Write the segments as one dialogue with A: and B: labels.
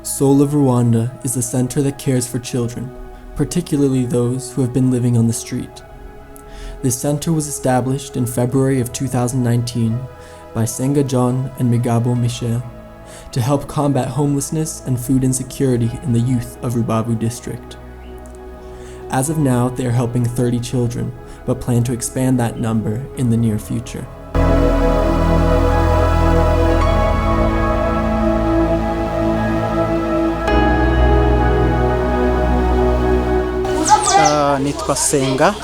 A: Soul of Rwanda is a center that cares for children, particularly those who have been living on the street. This center was established in February of 2019 by Senga John and Migabo Michel to help combat homelessness and food insecurity in the youth of Rubavu district. As of now, they are helping 30 children, but plan to expand that number in the near future.
B: Nitwa Senga,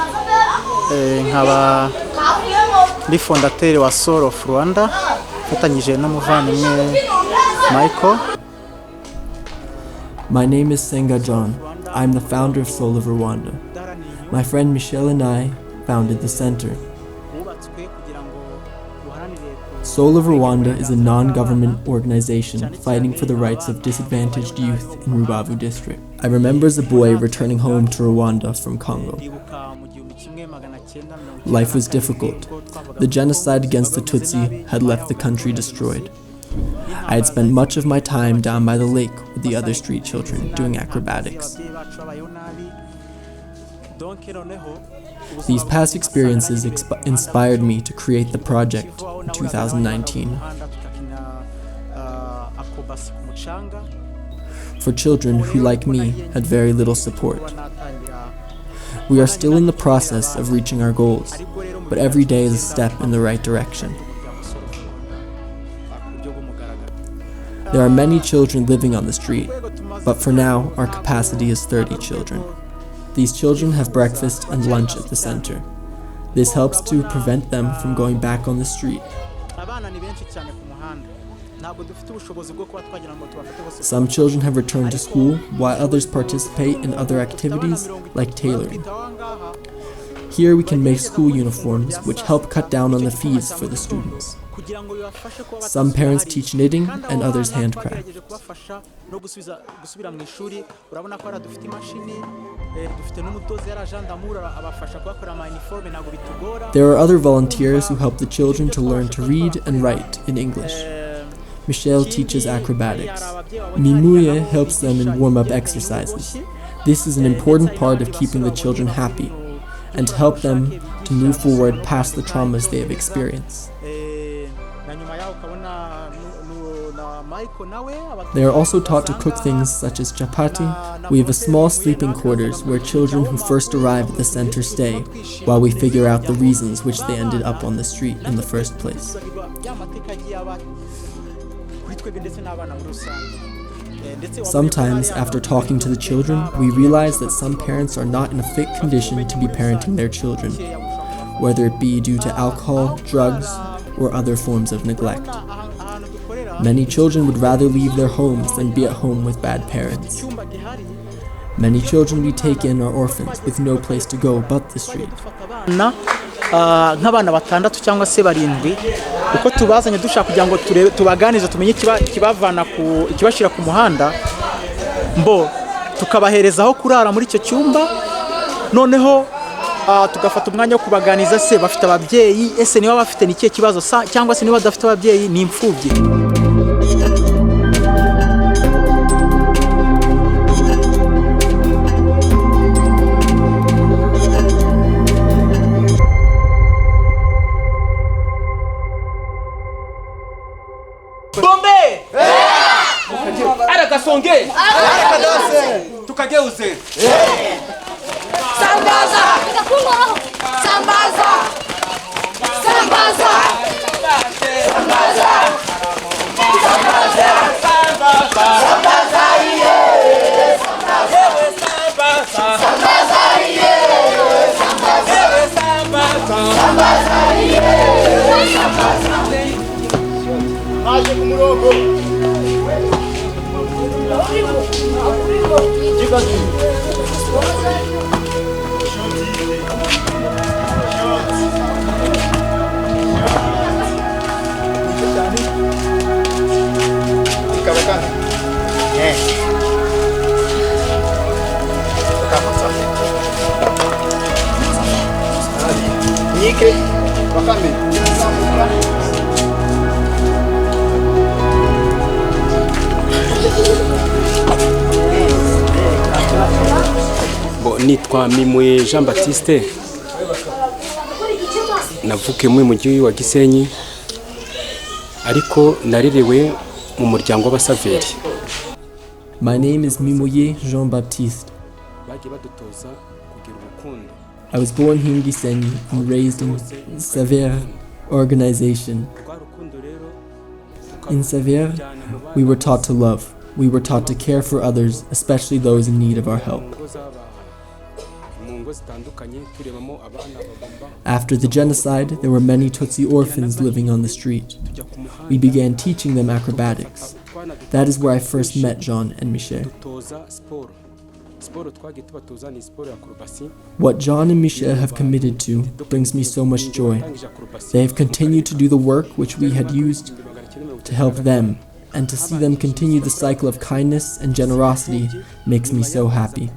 B: nkaba ndi fondateri wa Soul of Rwanda, fatanyije n'umuvandimwe Michael.
A: My name is Senga John. I'm the founder of Soul of Rwanda. My friend Michel and I founded the center. Soul of Rwanda is a non-government organization fighting for the rights of disadvantaged youth in Rubavu district. I remember as a boy returning home to Rwanda from Congo. Life was difficult. The genocide against the Tutsi had left the country destroyed. I had spent much of my time down by the lake with the other street children doing acrobatics. These past experiences inspired me to create the project in 2019 for children who, like me, had very little support. We are still in the process of reaching our goals, but every day is a step in the right direction. There are many children living on the street, but for now, our capacity is 30 children. These children have breakfast and lunch at the center. This helps to prevent them from going back on the street. Some children have returned to school, while others participate in other activities like tailoring. Here we can make school uniforms, which help cut down on the fees for the students. Some parents teach knitting and others handcraft. There are other volunteers who help the children to learn to read and write in English. Michel teaches acrobatics. Mimuye helps them in warm-up exercises. This is an important part of keeping the children happy and to help them to move forward past the traumas they have experienced. They are also taught to cook things such as chapati. We have a small sleeping quarters where children who first arrive at the center stay while we figure out the reasons which they ended up on the street in the first place. Sometimes, after talking to the children, we realize that some parents are not in a fit condition to be parenting their children, whether it be due to alcohol, drugs, or other forms of neglect. Many children would rather leave their homes than be at home with bad parents. Many children we take in are orphans with no place to go but the street.
B: Nk'abana batandatu cyangwa se barindwi uko tubazanye dushaka kugira ngo tubaganize tumenye kibavana ikibashira ku muhanda mbo tukabahereza aho kurara muri icyo cyumba noneho tugafata umwanya wo kubaganiza se bafite ababyeyi ese niba bafite n'ikihe kibazo cyangwa se niba badafite ababyeyi ni imfubyi.
C: Bombe! Arakasonge! Arakadose! Tukageuze! Sambaza! Sambaza! Sambaza! Sambaza! Sambaza! Sambaza! Iye! Sambaza! Sambaza! Iye! Sambaza! Sambaza! Iye! Sambaza! Aje ku murongo. Nike, bakame.
D: Nitwa Mimwe Jean Baptiste, navukiye mu mujyi wa Gisenyi ariko narerewe mu muryango w'abasaveri.
A: My name is Mimoye Jean Baptiste. I was born here in Gisenyi and raised in Savere organization. In Savere, we were taught to love. We were taught to care for others, especially those in need of our help. After the genocide, there were many Tutsi orphans living on the street. We began teaching them acrobatics. That is where I first met Jean and Michel. What Jean and Michel have committed to brings me so much joy. They have continued to do the work which we had used to help them, and to see them continue the cycle of kindness and generosity makes me so happy.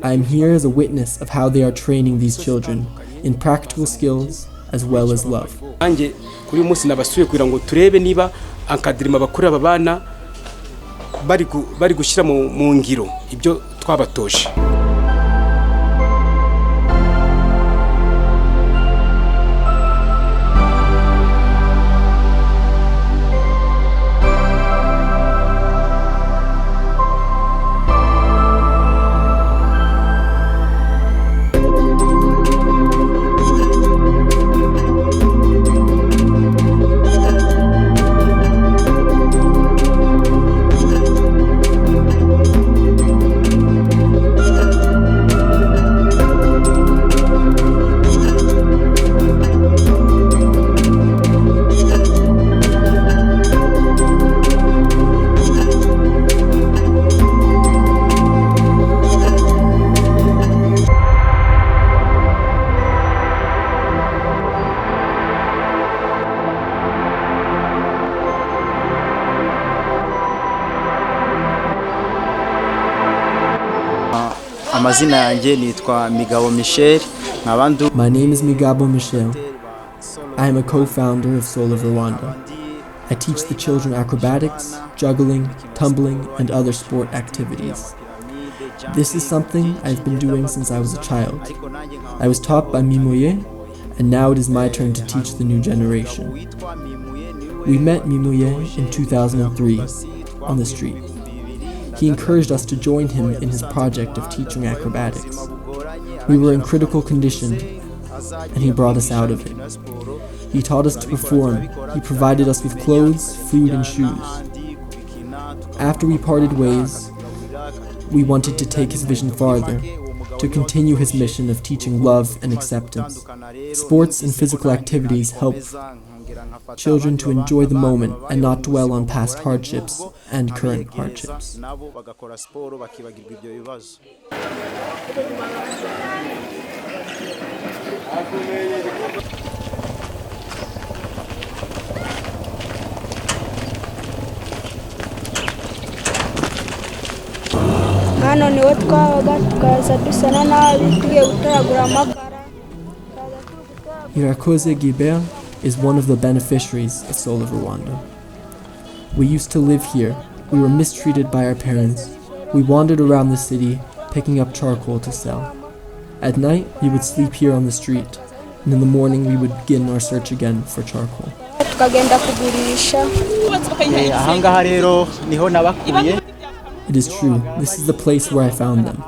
A: I am here as a witness of how they are training these children in practical skills as well as love.
D: Kuri uyu munsi nabasuye kugira ngo turebe niba ankadirima bakuru aba bana bari gushyira mu ngiro ibyo twabatoje.
B: Amazina yanjye nitwa Migabo Michel.
A: My name is Migabo Michel. I am a co-founder of Soul of Rwanda. I teach the children acrobatics, juggling, tumbling, and other sport activities. This is something I've been doing since I was a child. I was taught by Mimoye, and now it is my turn to teach the new generation. We met Mimoye in 2003 on the street. He encouraged us to join him in his project of teaching acrobatics. We were in critical condition, and he brought us out of it. He taught us to perform. He provided us with clothes, food, and shoes. After we parted ways, we wanted to take his vision farther, to continue his mission of teaching love and acceptance. Sports and physical activities help children to enjoy the moment and not dwell on past hardships and current hardships.
E: Hano niho twabaga tukaza dusana nabi tugiye gutoragura amakara.
A: Irakoze Guibert is one of the beneficiaries of Soul of Rwanda. We used to live here. We were mistreated by our parents. We wandered around the city, picking up charcoal to sell. At night, we would sleep here on the street, and in the morning we would begin our search again for charcoal.
E: Tukagenda kugurisha.
B: Ahangaha rero niho nabakuye.
A: It is true, this is the place where I found them.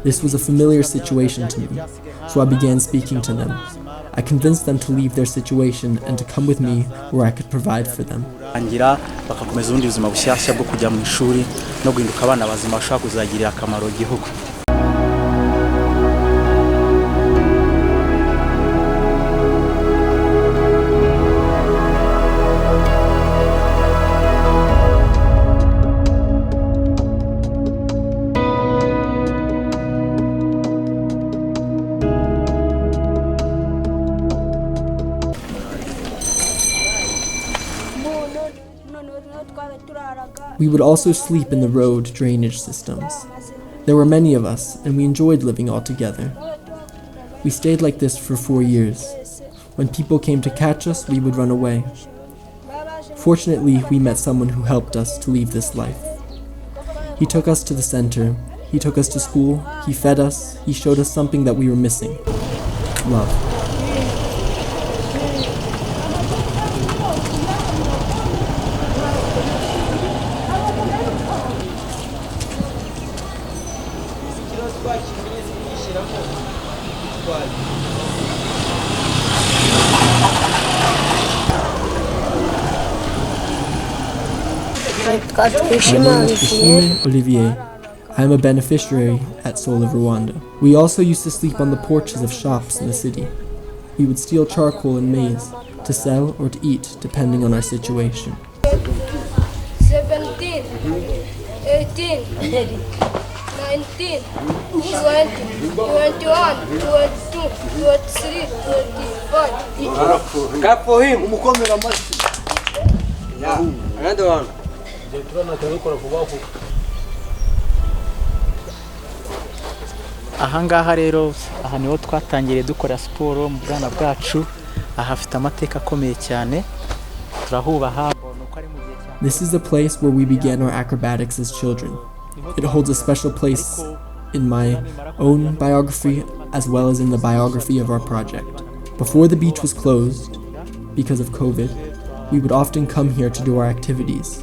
A: This was a familiar situation to me, so I began speaking to them. I convinced them to leave their situation and to come with me where I could provide for them.
B: Bakakomeza ubundi buzima bushyashya bwo kujya mu ishuri no guhinduka abana bazima bashobora kuzagirira akamaro igihugu.
A: We would also sleep in the road drainage systems. There were many of us, and we enjoyed living all together. We stayed like this for 4 years. When people came to catch us, we would run away. Fortunately, we met someone who helped us to leave this life. He took us to the center, he took us to school, he fed us, he showed us something that we were missing: love. My name is Ishime Olivier. I am a beneficiary at Soul of Rwanda. We also used to sleep on the porches of shops in the city. We would steal charcoal and maize to sell or to eat, depending on our situation.
E: 17, 18, 19, 20, 21, 22, 23, 25.
C: Clap for him. Umukomera amashyi. Yeah. Another one.
B: Ahangaha rero, aha niho twatangiriye dukora siporo mu bwana bwacu. Aha hafite amateka akomeye cyane. Turahubaha.
A: This is a place where we began our acrobatics as children. It holds a special place in my own biography as well as in the biography of our project. Before the beach was closed, because of COVID, we would often come here to do our activities.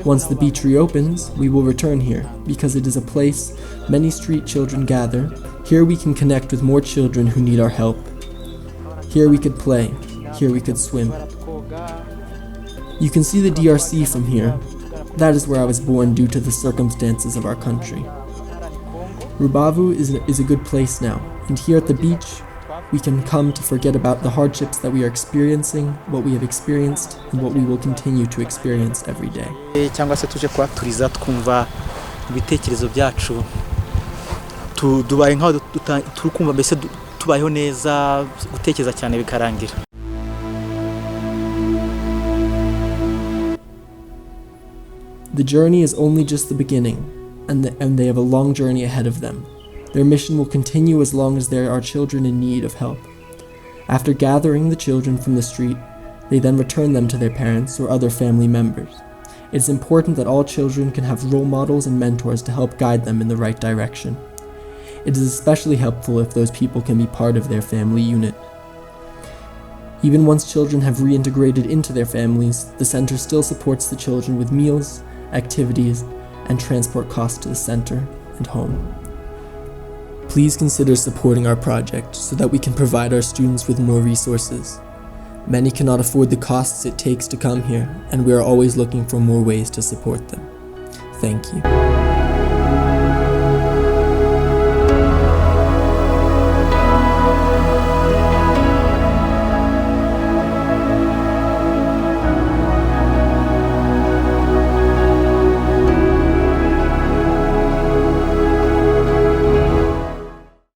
A: Once the beach reopens, we will return here, because it is a place many street children gather. Here we can connect with more children who need our help. Here we could play. Here we could swim. You can see the DRC from here. That is where I was born due to the circumstances of our country. Rubavu is a good place now, and here at the beach, we can come to forget about the hardships that we are experiencing, what we have experienced, and what we will continue to experience every day.
B: Cyangwa se tuje kwaturiza twumva ibitekerezo byacu tubaye nkaho turukumva mbese tubayeho neza gutekereza cyane bikarangira.
A: The journey is only just the beginning, and they have a long journey ahead of them. Their mission will continue as long as there are children in need of help. After gathering the children from the street, they then return them to their parents or other family members. It is important that all children can have role models and mentors to help guide them in the right direction. It is especially helpful if those people can be part of their family unit. Even once children have reintegrated into their families, the center still supports the children with meals, activities, and transport costs to the center and home. Please consider supporting our project so that we can provide our students with more resources. Many cannot afford the costs it takes to come here, and we are always looking for more ways to support them. Thank you.